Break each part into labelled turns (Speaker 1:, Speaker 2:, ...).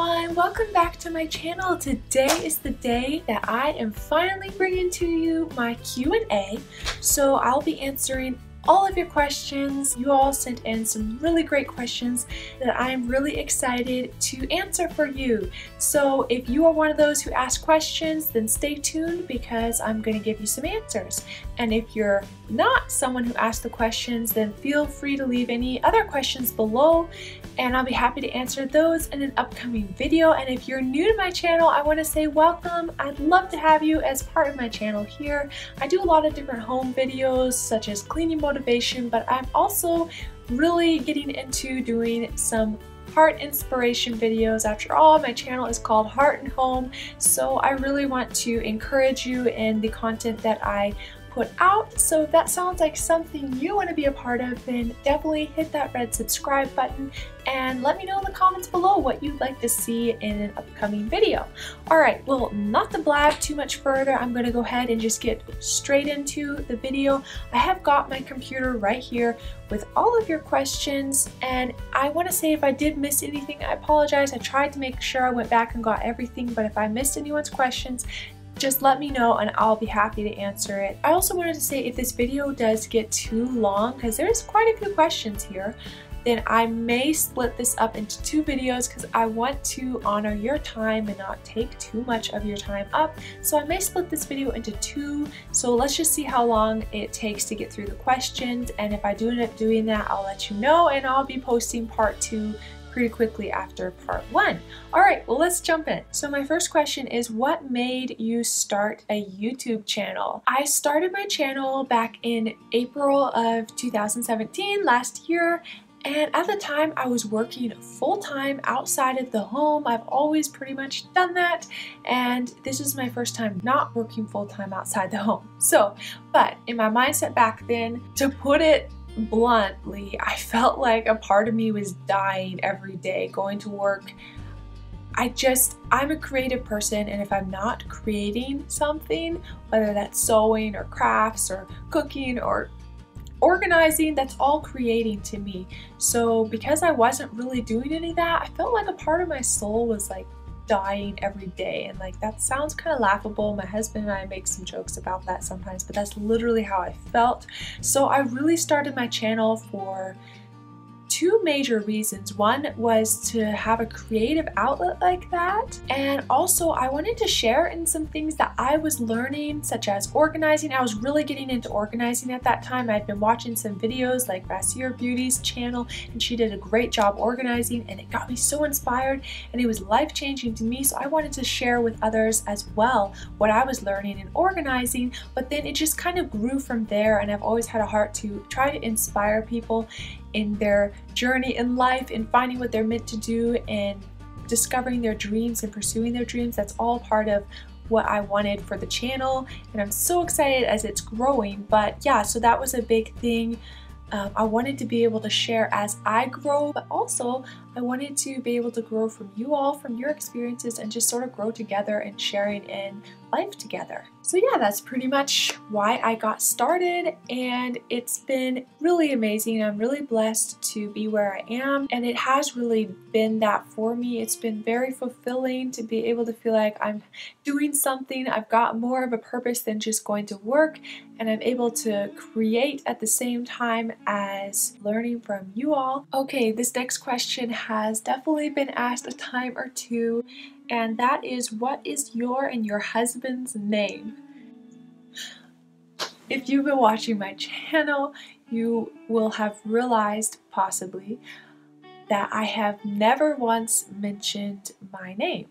Speaker 1: everyone, welcome back to my channel. Today is the day that I am finally bringing to you my Q&A. So I'll be answering all of your questions. You all sent in some really great questions that I'm really excited to answer for you. So if you are one of those who ask questions, then stay tuned because I'm going to give you some answers. And if you're not someone who asked the questions, then feel free to leave any other questions below and I'll be happy to answer those in an upcoming video. And if you're new to my channel, I want to say welcome. I'd love to have you as part of my channel here. I do a lot of different home videos such as cleaning motivation, but I'm also really getting into doing some heart inspiration videos. After all, my channel is called Heart and Home, so I really want to encourage you in the content that I put out. So if that sounds like something you want to be a part of, then definitely hit that red subscribe button and let me know in the comments below what you'd like to see in an upcoming video. Alright, well, not to blab too much further, I'm going to go ahead and just get straight into the video. I have got my computer right here with all of your questions, and I want to say if I did miss anything, I apologize. I tried to make sure I went back and got everything, but if I missed anyone's questions, just let me know and I'll be happy to answer it. I also wanted to say if this video does get too long, because there's quite a few questions here, then I may split this up into two videos because I want to honor your time and not take too much of your time up. So I may split this video into two. So let's just see how long it takes to get through the questions. And if I do end up doing that, I'll let you know and I'll be posting part 2 pretty quickly after part 1. Alright, well, let's jump in. So my first question is, what made you start a YouTube channel? I started my channel back in April of 2017, last year, and at the time I was working full-time outside of the home. I've always pretty much done that, and this is my first time not working full-time outside the home. So, but in my mindset back then, to put it bluntly, I felt like a part of me was dying every day going to work. I'm a creative person, and if I'm not creating something, whether that's sewing or crafts or cooking or organizing, that's all creating to me. So because I wasn't really doing any of that, I felt like a part of my soul was like dying every day, and like that sounds kind of laughable. My husband and I make some jokes about that sometimes, but that's literally how I felt. So I really started my channel for two major reasons. One was to have a creative outlet like that, and also I wanted to share in some things that I was learning, such as organizing. I was really getting into organizing at that time. I'd been watching some videos like Vassir Beauty's channel, and she did a great job organizing, and it got me so inspired, and it was life-changing to me. So I wanted to share with others as well what I was learning in organizing, but then it just kind of grew from there, and I've always had a heart to try to inspire people in their journey in life and finding what they're meant to do and discovering their dreams and pursuing their dreams. That's all part of what I wanted for the channel, and I'm so excited as it's growing. But yeah, so that was a big thing. I wanted to be able to share as I grow, but also I wanted to be able to grow from you all, from your experiences, and just sort of grow together and sharing in life together. So yeah, that's pretty much why I got started, and it's been really amazing. I'm really blessed to be where I am, and it has really been that for me. It's been very fulfilling to be able to feel like I'm doing something. I've got more of a purpose than just going to work, and I'm able to create at the same time as learning from you all. Okay, this next question has definitely been asked a time or two, and that is, what is your and your husband's name? If you've been watching my channel, you will have realized possibly that I have never once mentioned my name,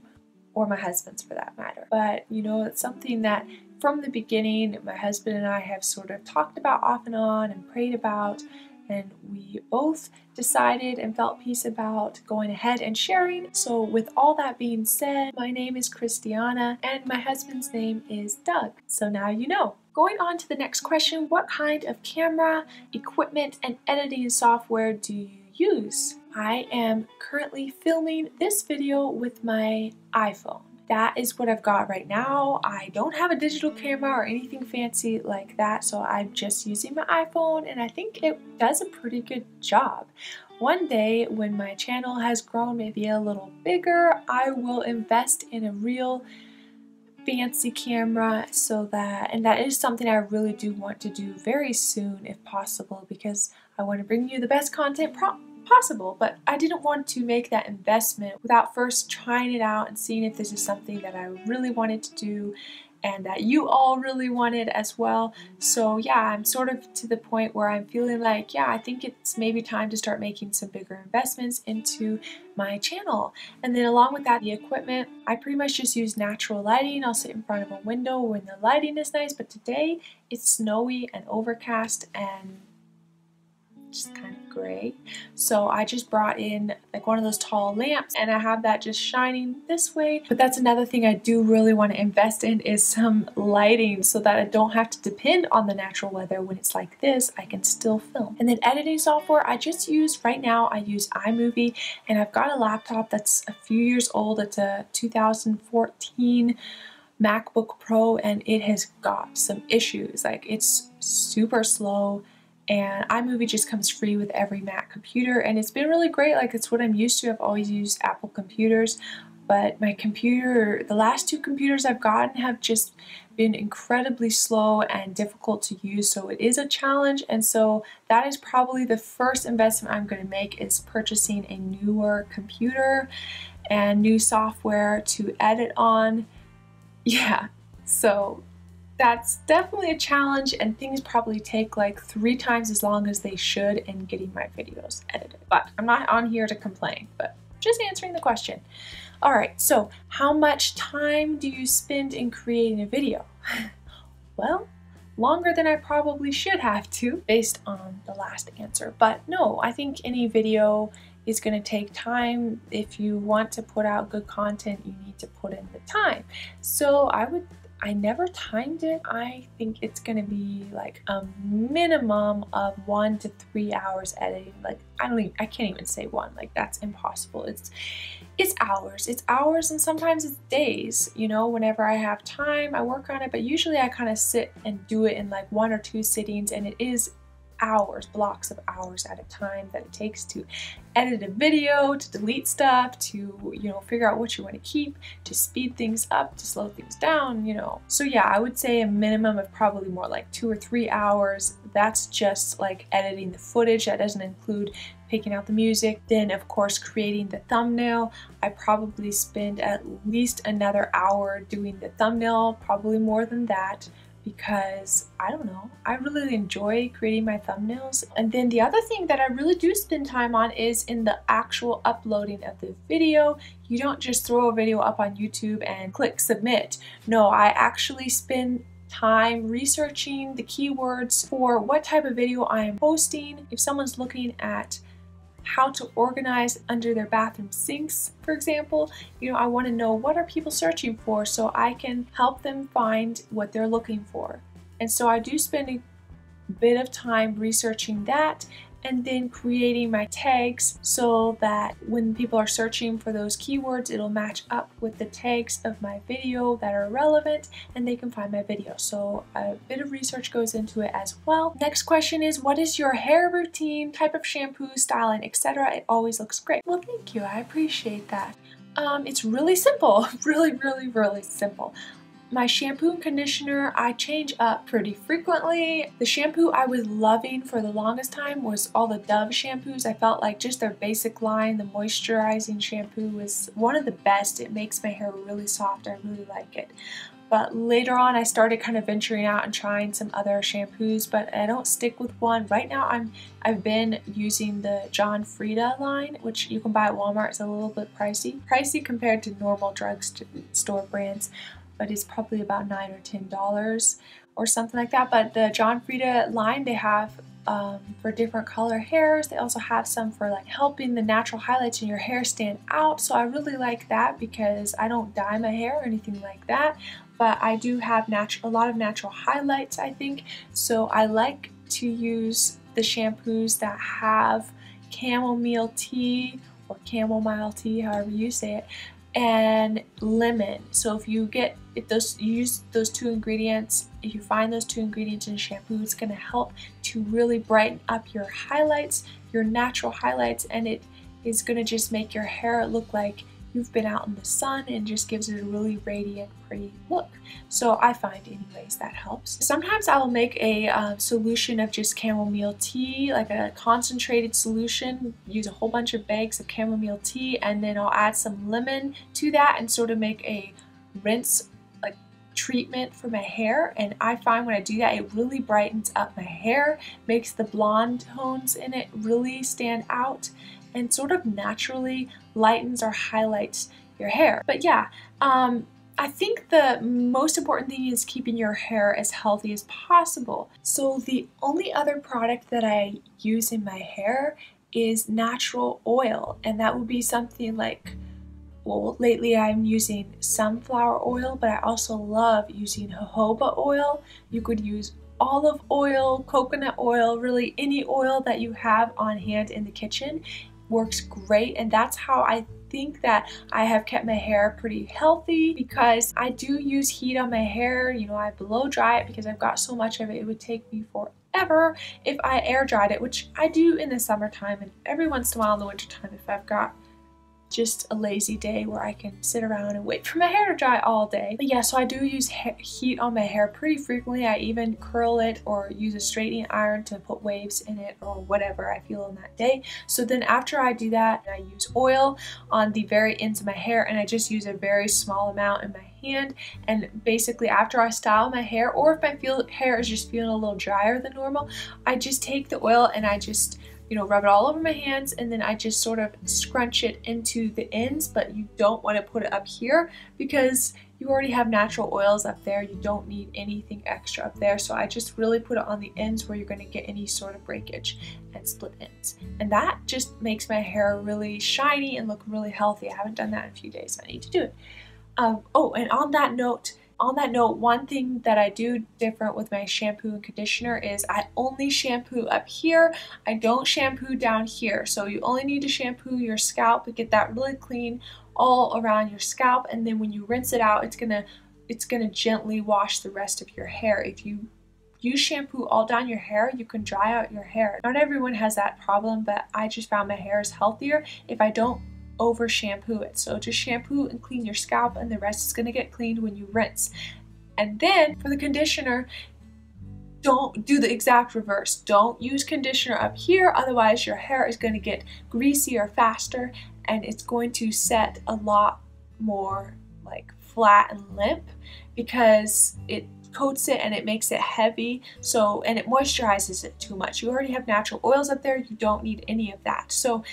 Speaker 1: or my husband's for that matter. But you know, it's something that from the beginning my husband and I have sort of talked about off and on and prayed about, and we both decided and felt peace about going ahead and sharing. So with all that being said, my name is Christiana and my husband's name is Doug. So now you know. Going on to the next question, what kind of camera, equipment, and editing software do you use? I am currently filming this video with my iPhone. That is what I've got right now. I don't have a digital camera or anything fancy like that, so I'm just using my iPhone, and I think it does a pretty good job. one day when my channel has grown maybe a little bigger, I will invest in a real fancy camera, and that is something I really do want to do very soon if possible, because I want to bring you the best content possible. But I didn't want to make that investment without first trying it out and seeing if this is something that I really wanted to do and that you all really wanted as well. So yeah, I'm sort of to the point where I'm feeling like, yeah, I think it's maybe time to start making some bigger investments into my channel. And then along with that, the equipment, I pretty much just use natural lighting. I'll sit in front of a window when the lighting is nice, but today it's snowy and overcast and just kind of gray. So I just brought in like one of those tall lamps and I have that just shining this way. But that's another thing I do really want to invest in, is some lighting, so that I don't have to depend on the natural weather. When it's like this, I can still film. And then editing software, right now I use iMovie, and I've got a laptop that's a few years old. It's a 2014 MacBook Pro, and it has got some issues. Like, it's super slow, and iMovie just comes free with every Mac computer, and it's been really great. Like, it's what I'm used to. I've always used Apple computers, but my computer, the last two computers I've gotten have just been incredibly slow and difficult to use, so it is a challenge. And so that is probably the first investment I'm going to make, is purchasing a newer computer and new software to edit on. Yeah, so that's definitely a challenge, and things probably take like 3 times as long as they should in getting my videos edited. But I'm not on here to complain, but just answering the question. All right, so how much time do you spend in creating a video? Well, longer than I probably should have to, based on the last answer. But no, I think any video is going to take time. If you want to put out good content, you need to put in the time. So I never timed it. I think it's gonna be like a minimum of 1 to 3 hours editing. Like, I can't even say 1, like that's impossible. It's hours and sometimes it's days, you know. Whenever I have time, I work on it, but usually I kind of sit and do it in like 1 or 2 sittings, and it is hours, blocks of hours at a time that it takes to edit a video, to delete stuff, to, you know, figure out what you want to keep, to speed things up, to slow things down, you know. So yeah, I would say a minimum of probably more like 2 or 3 hours. That's just like editing the footage. That doesn't include picking out the music. Then of course creating the thumbnail. I probably spend at least another hour doing the thumbnail, probably more than that, because I don't know, I really enjoy creating my thumbnails. And then the other thing that I really do spend time on is in the actual uploading of the video. You don't just throw a video up on YouTube and click submit. No, I actually spend time researching the keywords for what type of video I am posting. If someone's looking at how to organize under their bathroom sinks, for example, you know, I want to know what are people searching for, so I can help them find what they're looking for. And so I do spend a bit of time researching that, and then creating my tags so that when people are searching for those keywords, it'll match up with the tags of my video that are relevant, and they can find my video. So a bit of research goes into it as well. Next question is, what is your hair routine, type of shampoo, styling, etc.? It always looks great. Well, thank you, I appreciate that. It's really simple, really simple. My shampoo and conditioner, I change up pretty frequently. The shampoo I was loving for the longest time was all the Dove shampoos. I felt like just their basic line, the moisturizing shampoo, was one of the best. It makes my hair really soft. I really like it. But later on, I started kind of venturing out and trying some other shampoos, but I don't stick with one. Right now, I've been using the John Frieda line, which you can buy at Walmart. It's a little bit pricey compared to normal drugstore brands, but it's probably about $9 or $10 or something like that. But the John Frieda line, they have for different color hairs. They also have some for like helping the natural highlights in your hair stand out. So I really like that because I don't dye my hair or anything like that, but I do have a lot of natural highlights, I think. So I like to use the shampoos that have chamomile tea or chamomile tea, however you say it, and lemon. So if you use those two ingredients, if you find those two ingredients in shampoo, it's going to help to really brighten up your highlights, your natural highlights, and it is going to just make your hair look like you've been out in the sun and just gives it a really radiant, pretty look. So I find anyways that helps. Sometimes I will make a solution of just chamomile tea, like a concentrated solution, use a whole bunch of bags of chamomile tea, and then I'll add some lemon to that and sort of make a rinse like treatment for my hair. And I find when I do that, it really brightens up my hair, makes the blonde tones in it really stand out, and sort of naturally lightens or highlights your hair. But yeah, I think the most important thing is keeping your hair as healthy as possible. So the only other product that I use in my hair is natural oil, and that would be something like, well, lately I'm using sunflower oil, but I also love using jojoba oil. You could use olive oil, coconut oil, really any oil that you have on hand in the kitchen works great. And that's how I think that I have kept my hair pretty healthy, because I do use heat on my hair. You know, I blow dry it because I've got so much of it. It would take me forever if I air dried it, which I do in the summertime, and every once in a while in the wintertime if I've got just a lazy day where I can sit around and wait for my hair to dry all day. But yeah, so I do use heat on my hair pretty frequently. I even curl it or use a straightening iron to put waves in it or whatever I feel in that day. So then after I do that, I use oil on the very ends of my hair, and I just use a very small amount in my hand. And basically after I style my hair, or if my hair is just feeling a little drier than normal, I just take the oil and I just, you know, rub it all over my hands, and then I just sort of scrunch it into the ends. But you don't want to put it up here because you already have natural oils up there. You don't need anything extra up there. So I just really put it on the ends where you're going to get any sort of breakage and split ends. And that just makes my hair really shiny and look really healthy. I haven't done that in a few days. I need to do it. Oh, and on that note, one thing that I do different with my shampoo and conditioner is I only shampoo up here. I don't shampoo down here. So you only need to shampoo your scalp to get that really clean all around your scalp, and then when you rinse it out, it's gonna gently wash the rest of your hair. If you use shampoo all down your hair, you can dry out your hair. Not everyone has that problem, but I just found my hair is healthier if I don't over shampoo it. So just shampoo and clean your scalp, and the rest is going to get cleaned when you rinse. And then for the conditioner, don't do the exact reverse. Don't use conditioner up here, otherwise your hair is going to get greasier faster, and it's going to set a lot more like flat and limp because it coats it and it makes it heavy, so, and it moisturizes it too much. You already have natural oils up there, you don't need any of that. So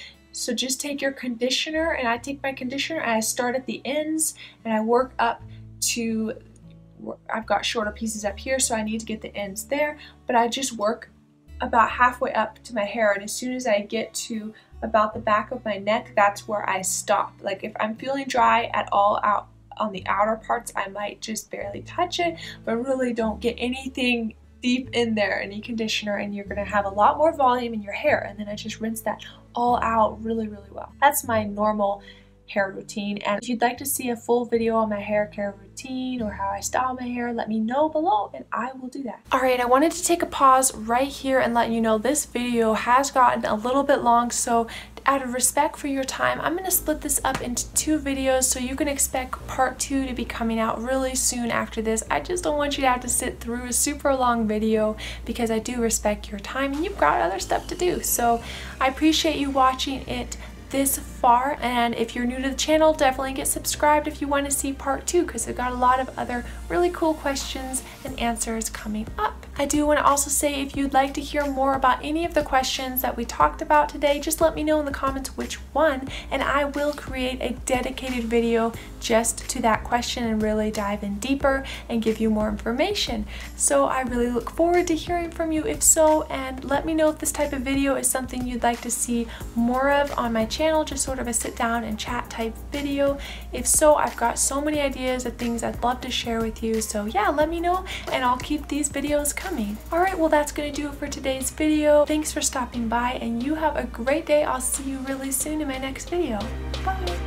Speaker 1: just take your conditioner, and I take my conditioner and I start at the ends and I work up to, I've got shorter pieces up here, so I need to get the ends there, but I just work about halfway up to my hair, and as soon as I get to about the back of my neck, that's where I stop. Like if I'm feeling dry at all out on the outer parts, I might just barely touch it, but really don't get anything deep in there, any conditioner, and you're gonna have a lot more volume in your hair. And then I just rinse that all out really, really well. That's my normal hair routine, and if you'd like to see a full video on my hair care routine or how I style my hair, let me know below and I will do that. Alright, I wanted to take a pause right here and let you know this video has gotten a little bit long, so out of respect for your time, I'm going to split this up into 2 videos, so you can expect part 2 to be coming out really soon after this. I just don't want you to have to sit through a super long video because I do respect your time and you've got other stuff to do. So I appreciate you watching it this far, and if you're new to the channel, definitely get subscribed if you want to see part 2 because I've got a lot of other really cool questions and answers coming up. I do want to also say if you'd like to hear more about any of the questions that we talked about today, just let me know in the comments which one, and I will create a dedicated video just to that question and really dive in deeper and give you more information. So I really look forward to hearing from you if so, and let me know if this type of video is something you'd like to see more of on my channel, just sort of a sit down and chat type video. If so, I've got so many ideas of things I'd love to share with you, so yeah, let me know and I'll keep these videos coming. Alright, well that's gonna do it for today's video. Thanks for stopping by and you have a great day. I'll see you really soon in my next video. Bye!